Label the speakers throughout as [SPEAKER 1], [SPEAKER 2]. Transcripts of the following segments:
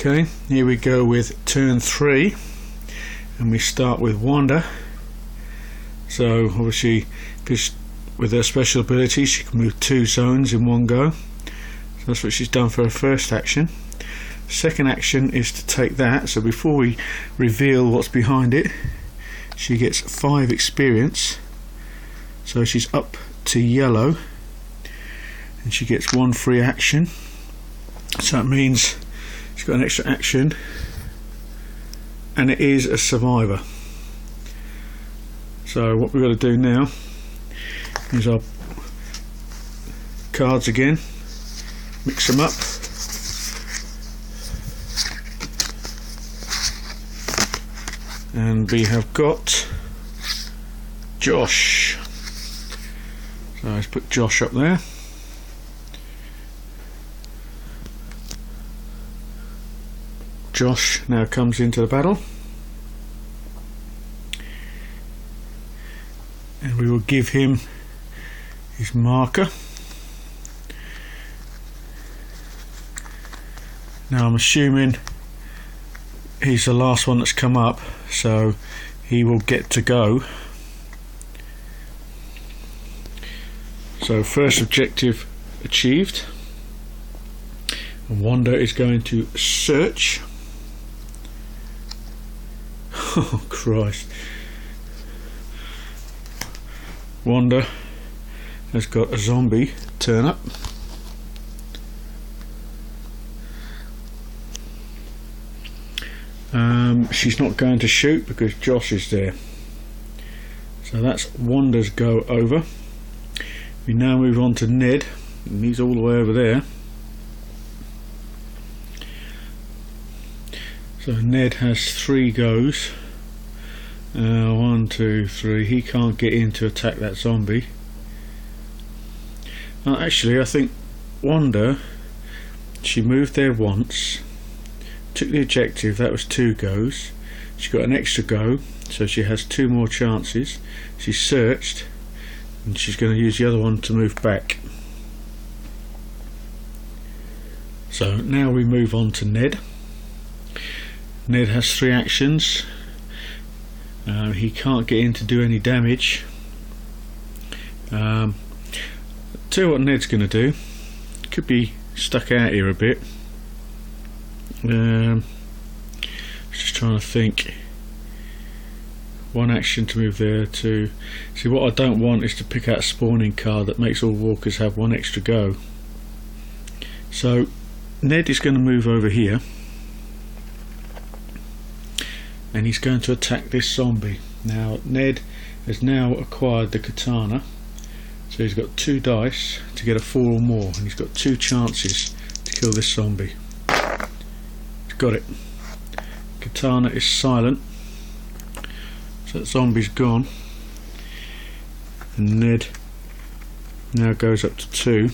[SPEAKER 1] Okay, here we go with turn 3, and we start with Wanda. So obviously, because with her special ability she can move 2 zones in one go, so that's what she's done for her first action. Second action is to take that, so before we reveal what's behind it, she gets 5 experience, so she's up to yellow, and she gets 1 free action, so that means she's got an extra action, and it is a survivor. So what we've got to do now is our cards again, mix them up, and we have got Josh. So let's put Josh up there. Josh now comes into the battle, and we will give him his marker. Now I'm assuming he's the last one that's come up, so he will get to go. So first objective achieved, and Wanda is going to search. Oh Christ. Wanda has got a zombie turn up. She's not going to shoot because Josh is there. So that's Wanda's go over. We now move on to Ned, and he's all the way over there. So Ned has 3 goes. 1, 2, 3. He can't get in to attack that zombie. Actually, I think Wanda, she moved there once, took the objective, that was 2 goes. She got an extra go, so she has 2 more chances. She searched, and she's going to use the other one to move back. So now we move on to Ned. Ned has 3 actions. He can't get in to do any damage. Tell you what Ned's going to do. Could be stuck out here a bit. Just trying to think. 1 action to move there. 2. See, what I don't want is to pick out a spawning card that makes all walkers have 1 extra go. So Ned is going to move over here, and he's going to attack this zombie. Now Ned has now acquired the katana, so he's got 2 dice to get a 4 or more, and he's got 2 chances to kill this zombie. He's got it. Katana is silent, so that zombie's gone, and Ned now goes up to 2.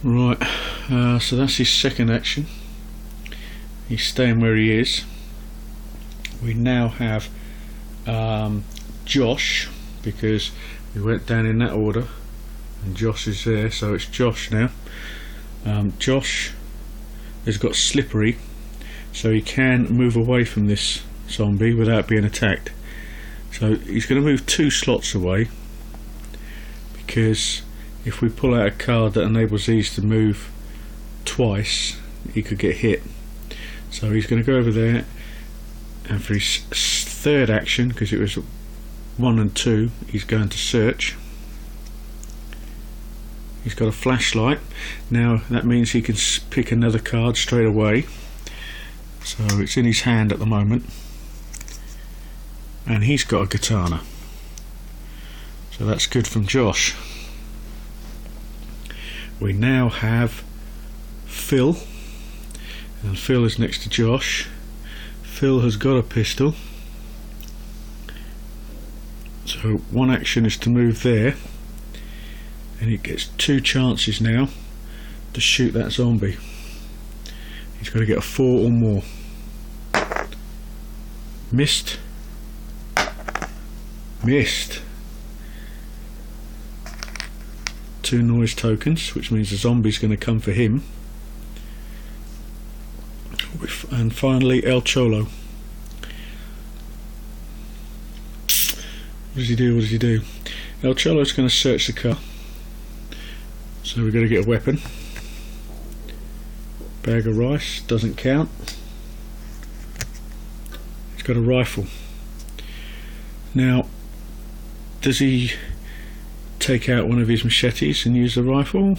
[SPEAKER 1] Right, so that's his second action. He's staying where he is. We now have Josh, because we went down in that order, and Josh is there, so it's Josh now. Josh has got slippery, so he can move away from this zombie without being attacked. So he's going to move 2 slots away, because if we pull out a card that enables these to move twice, he could get hit. So he's going to go over there, and for his third action, because it was 1 and 2, he's going to search. He's got a flashlight. Now that means he can pick another card straight away, so it's in his hand at the moment, and he's got a katana, so that's good from Josh. We now have Phil, and Phil is next to Josh. Phil has got a pistol, so 1 action is to move there, and he gets 2 chances now to shoot that zombie. He's got to get a 4 or more. Missed. Missed. 2 noise tokens, which means the zombie's going to come for him. And finally El Cholo. What does he do? What does he do? El Cholo's going to search the car. So we've got to get a weapon. Bag of rice, doesn't count. He's got a rifle. Now, does he take out one of his machetes and use the rifle?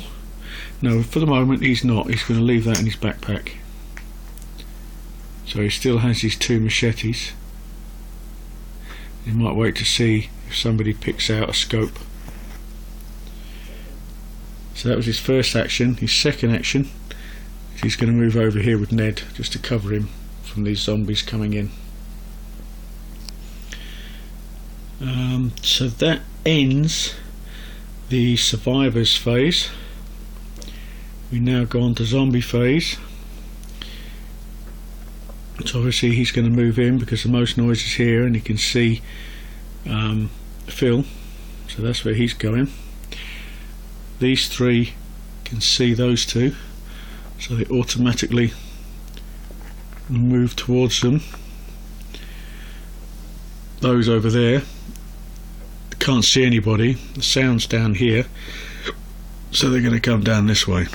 [SPEAKER 1] No, for the moment he's not. He's going to leave that in his backpack. So he still has his 2 machetes. He might wait to see if somebody picks out a scope. So that was his first action. His second action, he's going to move over here with Ned just to cover him from these zombies coming in. So that ends the survivors phase. We now go on to zombie phase. So obviously he's going to move in because the most noise is here, and he can see Phil, so that's where he's going. These 3 can see those 2, so they automatically move towards them. Those over there can't see anybody, the sound's down here, so they're going to come down this way.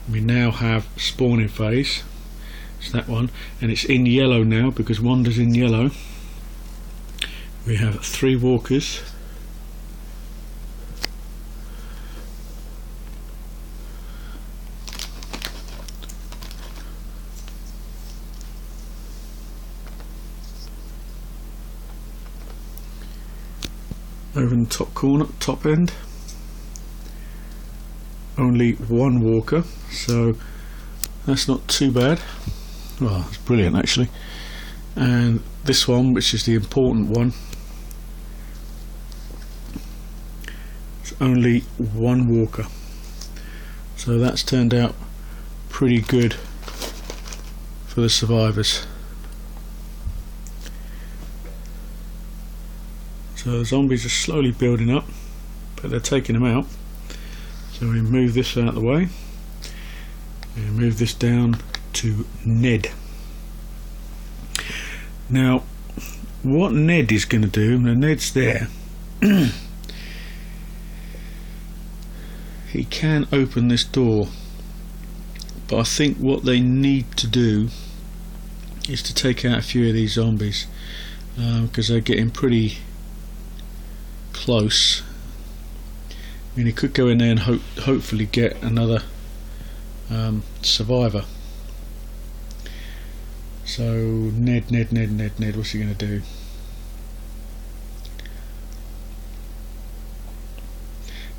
[SPEAKER 1] We now have spawning phase. It's that one, and it's in yellow now because Wanda's in yellow. We have 3 walkers. Over in the top corner, top end, only 1 walker, so that's not too bad. Well, it's brilliant actually. And this one, which is the important one, it's only 1 walker, so that's turned out pretty good for the survivors. So the zombies are slowly building up, but they're taking them out. So we move this out of the way and move this down to Ned. Now what Ned is going to do, now Ned's there, he can open this door, but I think what they need to do is to take out a few of these zombies because they're getting pretty close. I mean, he could go in there and hopefully get another survivor. So Ned, what's he going to do?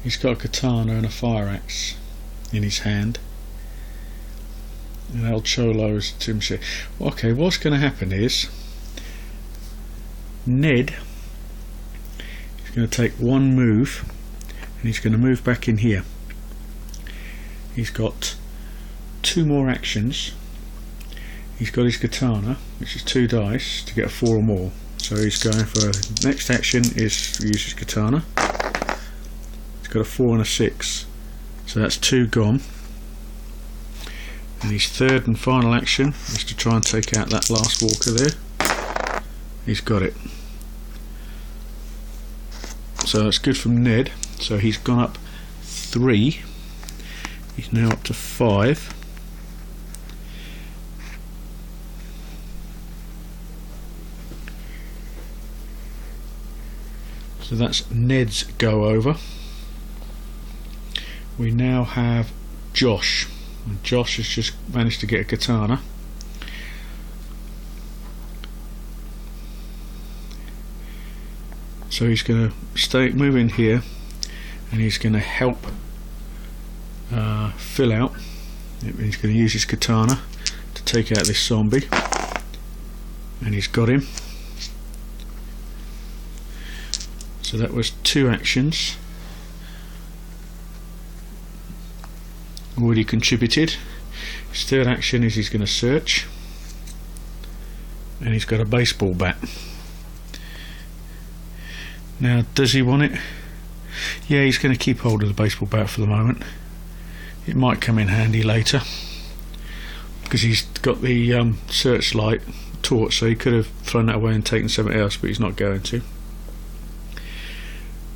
[SPEAKER 1] He's got a katana and a fire axe in his hand, and El Cholo's Timshire. Okay, what's going to happen is Ned is going to take 1 move, and he's going to move back in here. He's got 2 more actions. He's got his katana, which is 2 dice to get a 4 or more. So he's going for, next action is to use his katana. He's got a 4 and a 6, so that's 2 gone. And his third and final action is to try and take out that last walker there. He's got it. So that's good from Ned. So he's gone up 3. He's now up to 5. So that's Ned's go over. We now have Josh. And Josh has just managed to get a katana. So he's going to move in here, and he's going to help Phil out. He's going to use his katana to take out this zombie, and he's got him. So that was 2 actions already contributed. His third action is he's going to search, and he's got a baseball bat. Now, does he want it? Yeah, he's going to keep hold of the baseball bat for the moment. It might come in handy later, because he's got the searchlight torch, so he could have thrown that away and taken something else, but he's not going to.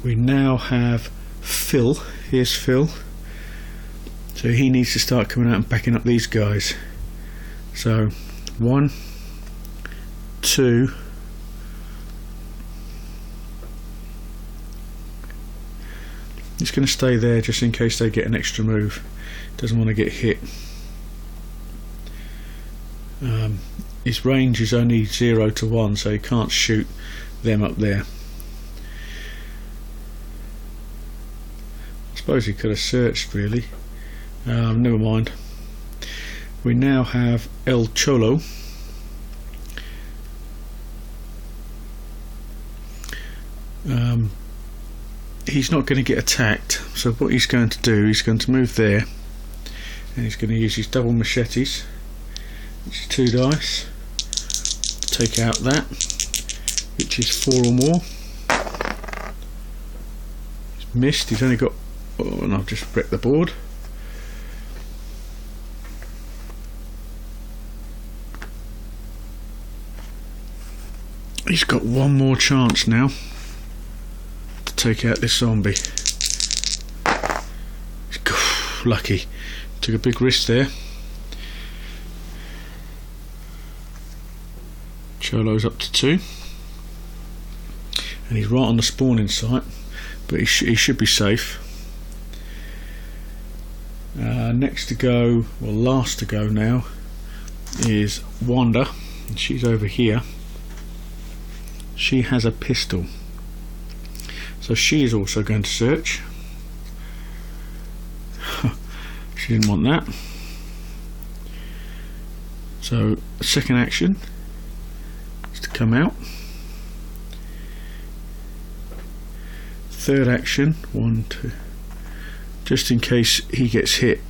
[SPEAKER 1] We now have Phil. Here's Phil. So he needs to start coming out and backing up these guys. So 1, 2, he's going to stay there just in case they get an extra move. Doesn't want to get hit. His range is only 0 to 1, so he can't shoot them up there. I suppose he could have searched, really. Never mind. We now have El Cholo. He's not going to get attacked, so what he's going to do, he's going to move there, and he's going to use his double machetes, which is 2 dice, take out that, which is 4 or more. He's missed, he's only got, oh, and I've just wrecked the board. He's got one more chance now to take out this zombie. Lucky. Took a big risk there. Cholo's up to 2. And he's right on the spawning site, but he should be safe. Next to go, well, last to go now, is Wanda, and she's over here. She has a pistol, so she is also going to search. She didn't want that. So second action is to come out. Third action, 1, 2, just in case he gets hit,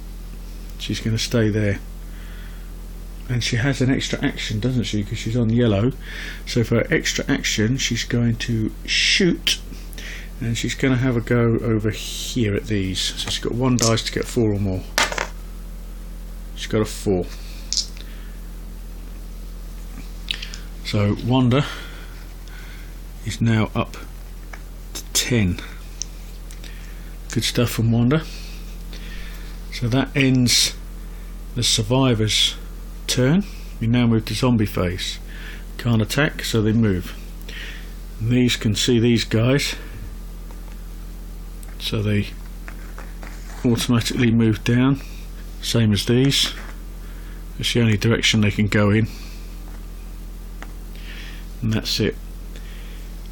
[SPEAKER 1] she's going to stay there. And she has an extra action, doesn't she, because she's on yellow. So for her extra action, she's going to shoot, and she's going to have a go over here at these. So she's got 1 dice to get 4 or more. She's got a 4. So Wanda is now up to 10. Good stuff from Wanda. So that ends the survivors' turn. We now move to zombie phase. Can't attack, so they move. And these can see these guys, so they automatically move down, same as these. That's the only direction they can go in, and that's it.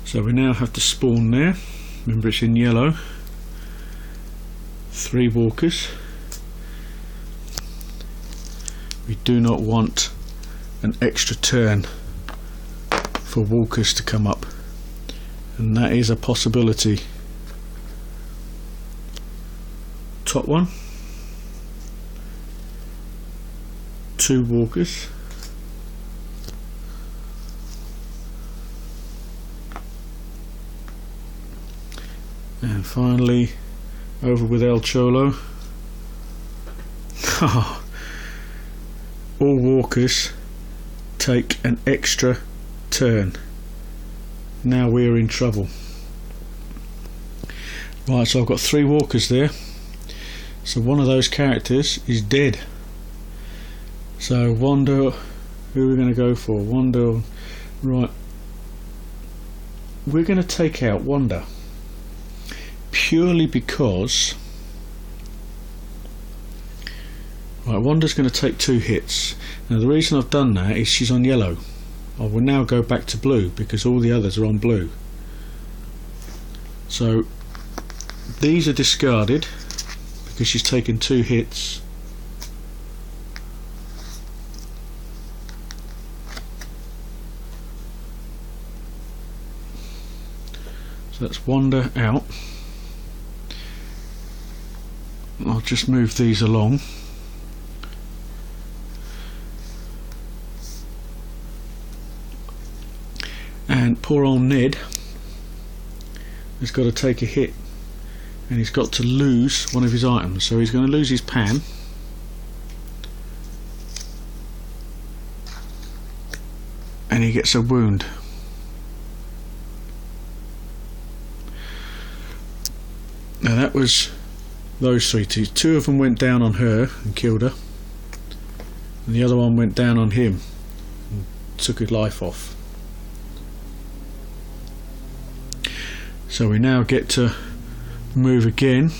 [SPEAKER 1] So we now have to spawn there. Remember, it's in yellow. 3 walkers. We do not want an extra turn for walkers to come up, and that is a possibility. Top one, 2 walkers, and finally over with El Cholo. All walkers take an extra turn. Now we're in trouble. Right, so I've got 3 walkers there. So one of those characters is dead. So Wanda, who are we going to go for? Wanda, right. We're going to take out Wanda purely because, right, Wanda's going to take 2 hits. Now the reason I've done that is she's on yellow. I will now go back to blue because all the others are on blue. So these are discarded because she's taken 2 hits. So that's Wanda out. I'll just move these along. And poor old Ned has got to take a hit, and he's got to lose one of his items. So he's going to lose his pan, and he gets a wound. Now that was those three. Two of them went down on her and killed her, and the other one went down on him and took his life off. So we now get to move again.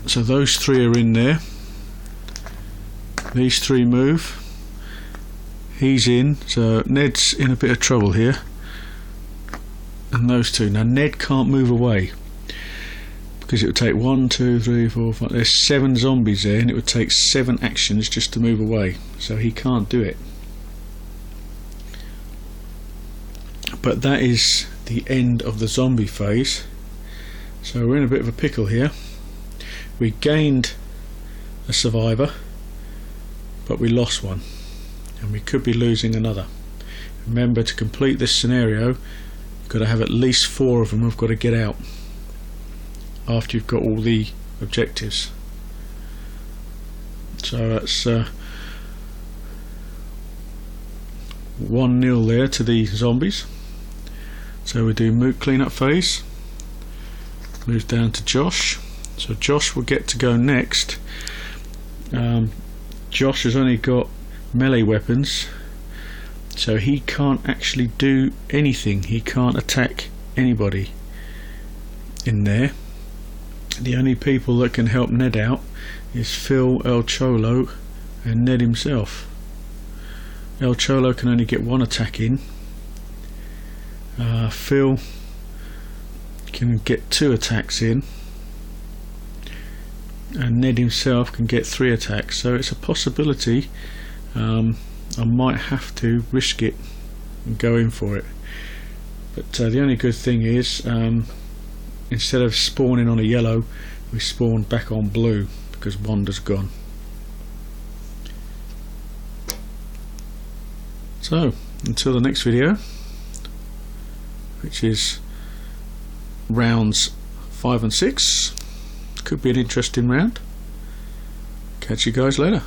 [SPEAKER 1] So those three are in there. These three move. He's in. So Ned's in a bit of trouble here. And those two. Now Ned can't move away, because it would take 1, 2, 3, 4, 5. There's 7 zombies there, and it would take 7 actions just to move away. So he can't do it. But that is the end of the zombie phase. So we're in a bit of a pickle here. We gained a survivor, but we lost one, and we could be losing another. Remember, to complete this scenario, you've got to have at least 4 of them who've got to get out after you've got all the objectives. So that's 1-0 there to the zombies. So we do move cleanup phase. Move down to Josh. So Josh will get to go next. Josh has only got melee weapons, so he can't actually do anything. He can't attack anybody in there. The only people that can help Ned out is Phil, El Cholo, and Ned himself. El Cholo can only get 1 attack in. Phil can get 2 attacks in, and Ned himself can get 3 attacks. So it's a possibility. I might have to risk it and go in for it. But the only good thing is, instead of spawning on a yellow, we spawn back on blue because Wanda's gone. So until the next video, which is rounds 5 and 6, could be an interesting round. Catch you guys later.